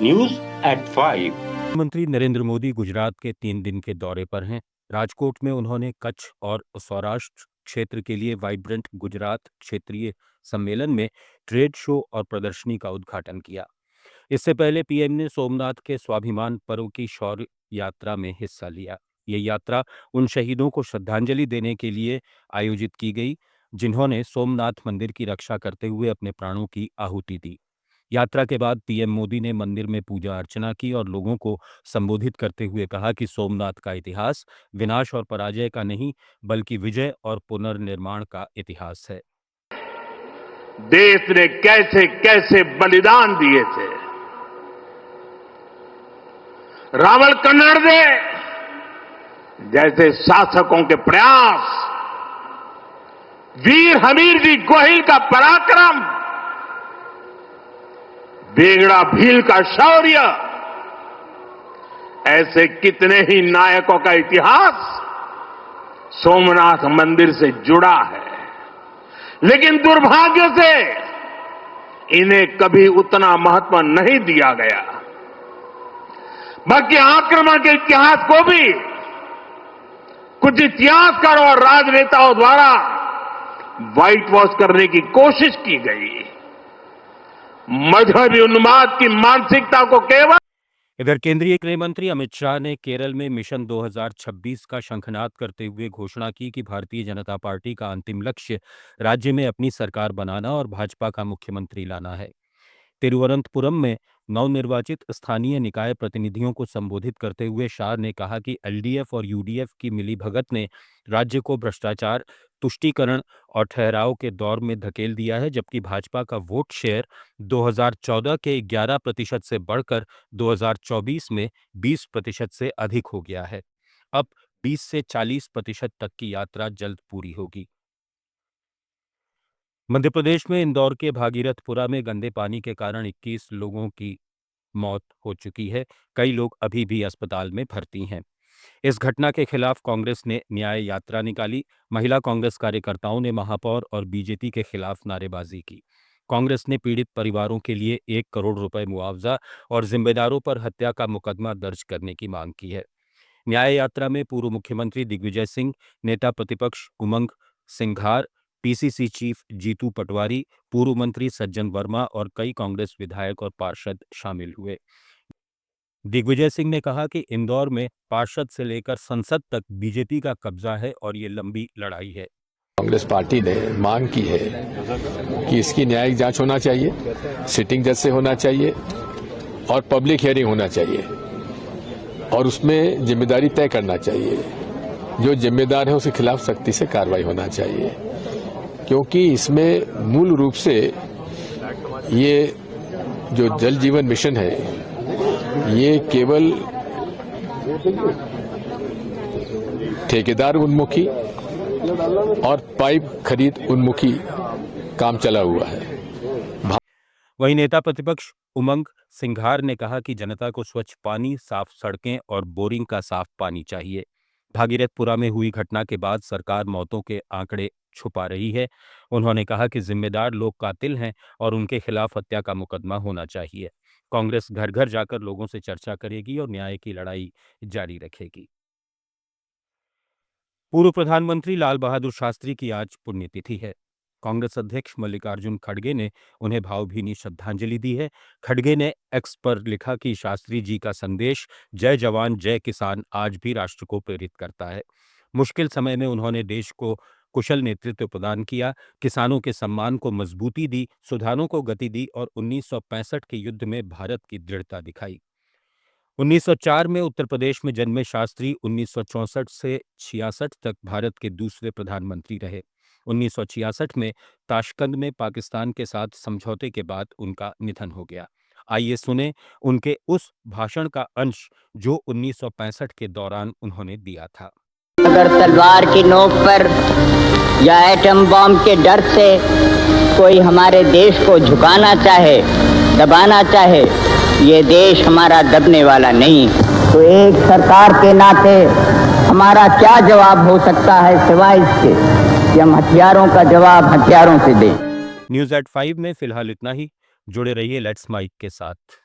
News@5। प्रधानमंत्री नरेंद्र मोदी गुजरात के 3 दिन के दौरे पर हैं। राजकोट में उन्होंने कच्छ और सौराष्ट्र क्षेत्र के लिए वाइब्रेंट गुजरात क्षेत्रीय सम्मेलन में ट्रेड शो और प्रदर्शनी का उद्घाटन किया। इससे पहले पीएम ने सोमनाथ के स्वाभिमान पर्व की शौर्य यात्रा में हिस्सा लिया। ये यात्रा उन शहीदों को श्रद्धांजलि देने के लिए आयोजित की गई जिन्होंने सोमनाथ मंदिर की रक्षा करते हुए अपने प्राणों की आहुति दी। यात्रा के बाद पीएम मोदी ने मंदिर में पूजा अर्चना की और लोगों को संबोधित करते हुए कहा कि सोमनाथ का इतिहास विनाश और पराजय का नहीं बल्कि विजय और पुनर्निर्माण का इतिहास है। देश ने कैसे कैसे बलिदान दिए थे। रावल कन्नड़ जैसे शासकों के प्रयास, वीर हमीर जी गोहिल का पराक्रम, बेगड़ा भील का शौर्य, ऐसे कितने ही नायकों का इतिहास सोमनाथ मंदिर से जुड़ा है। लेकिन दुर्भाग्य से इन्हें कभी उतना महत्व नहीं दिया गया। बाकी आक्रमण के इतिहास को भी कुछ इतिहासकारों और राजनेताओं द्वारा व्हाइट वॉश करने की कोशिश की गई। मजहबी उन्माद की मानसिकता को केवल। इधर केंद्रीय गृह मंत्री अमित शाह ने केरल में मिशन 2026 का शंखनाद करते हुए घोषणा की कि भारतीय जनता पार्टी का अंतिम लक्ष्य राज्य में अपनी सरकार बनाना और भाजपा का मुख्यमंत्री लाना है। तिरुवनंतपुरम में नवनिर्वाचित स्थानीय निकाय प्रतिनिधियों को संबोधित करते हुए शाह ने कहा कि एलडीएफ और यूडीएफ की मिलीभगत ने राज्य को भ्रष्टाचार, तुष्टीकरण और ठहराव के दौर में धकेल दिया है, जबकि भाजपा का वोट शेयर 2014 के 11% से बढ़कर 2024 में 20% से अधिक हो गया है। अब 20 से 40% तक की यात्रा जल्द पूरी होगी। मध्य प्रदेश में इंदौर के भागीरथपुरा में गंदे पानी के कारण 21 लोगों की मौत हो चुकी है। कई लोग अभी भी अस्पताल में भर्ती हैं। इस घटना के खिलाफ कांग्रेस ने न्याय यात्रा निकाली। महिला कांग्रेस कार्यकर्ताओं ने महापौर और बीजेपी के खिलाफ नारेबाजी की। कांग्रेस ने पीड़ित परिवारों के लिए 1 करोड़ रुपए मुआवजा और जिम्मेदारों पर हत्या का मुकदमा दर्ज करने की मांग की है। न्याय यात्रा में पूर्व मुख्यमंत्री दिग्विजय सिंह, नेता प्रतिपक्ष उमंग सिंघार, पीसीसी चीफ जीतू पटवारी, पूर्व मंत्री सज्जन वर्मा और कई कांग्रेस विधायक और पार्षद शामिल हुए। दिग्विजय सिंह ने कहा कि इंदौर में पार्षद से लेकर संसद तक बीजेपी का कब्जा है और ये लंबी लड़ाई है। कांग्रेस पार्टी ने मांग की है कि इसकी न्यायिक जांच होना चाहिए, सिटिंग जज से होना चाहिए और पब्लिक हियरिंग होना चाहिए और उसमें जिम्मेदारी तय करना चाहिए। जो जिम्मेदार है उसके खिलाफ सख्ती से कार्रवाई होना चाहिए, क्योंकि इसमें मूल रूप से ये जो जल जीवन मिशन है ये केवल ठेकेदार उन्मुखी और पाइप खरीद उन्मुखी काम चला हुआ है। वहीं नेता प्रतिपक्ष उमंग सिंघार ने कहा कि जनता को स्वच्छ पानी, साफ सड़कें और बोरिंग का साफ पानी चाहिए। भागीरथपुरा में हुई घटना के बाद सरकार मौतों के आंकड़े छुपा रही है। उन्होंने कहा कि जिम्मेदार लोग कातिल हैं और उनके खिलाफ हत्या का मुकदमा होना चाहिए। कांग्रेस घर घर जाकर लोगों से चर्चा करेगी और न्याय की लड़ाई जारी रखेगी। पूर्व प्रधानमंत्री लाल बहादुर शास्त्री की आज पुण्यतिथि है। कांग्रेस अध्यक्ष मल्लिकार्जुन खड़गे ने उन्हें भावभीनी श्रद्धांजलि दी है। खड़गे ने एक्स पर लिखा कि शास्त्री जी का संदेश जय जवान जय किसान आज भी राष्ट्र को प्रेरित करता है। मुश्किल समय में उन्होंने देश को कुशल नेतृत्व प्रदान किया, किसानों के सम्मान को मजबूती दी, सुधारों को गति दी और 1965 के युद्ध में भारत की दृढ़ता दिखाई। 1904 में उत्तर प्रदेश में जन्मे शास्त्री 1964 से 66 तक भारत के दूसरे प्रधानमंत्री रहे। 1966 में ताशकंद में पाकिस्तान के साथ समझौते के बाद उनका निधन हो गया। आइए सुने उनके उस भाषण का अंश जो 1965 के दौरान उन्होंने दिया था। अगर तलवार की नोक पर या एटम बॉम्ब के डर से कोई हमारे देश को झुकाना चाहे, दबाना चाहे, ये देश हमारा दबने वाला नहीं। तो एक सरकार के नाते हमारा क्या जवाब हो सकता है सिवाय इसके कि हम हथियारों का जवाब हथियारों से दें। News@5 में फिलहाल इतना ही। जुड़े रहिए लेट्स माइक के साथ।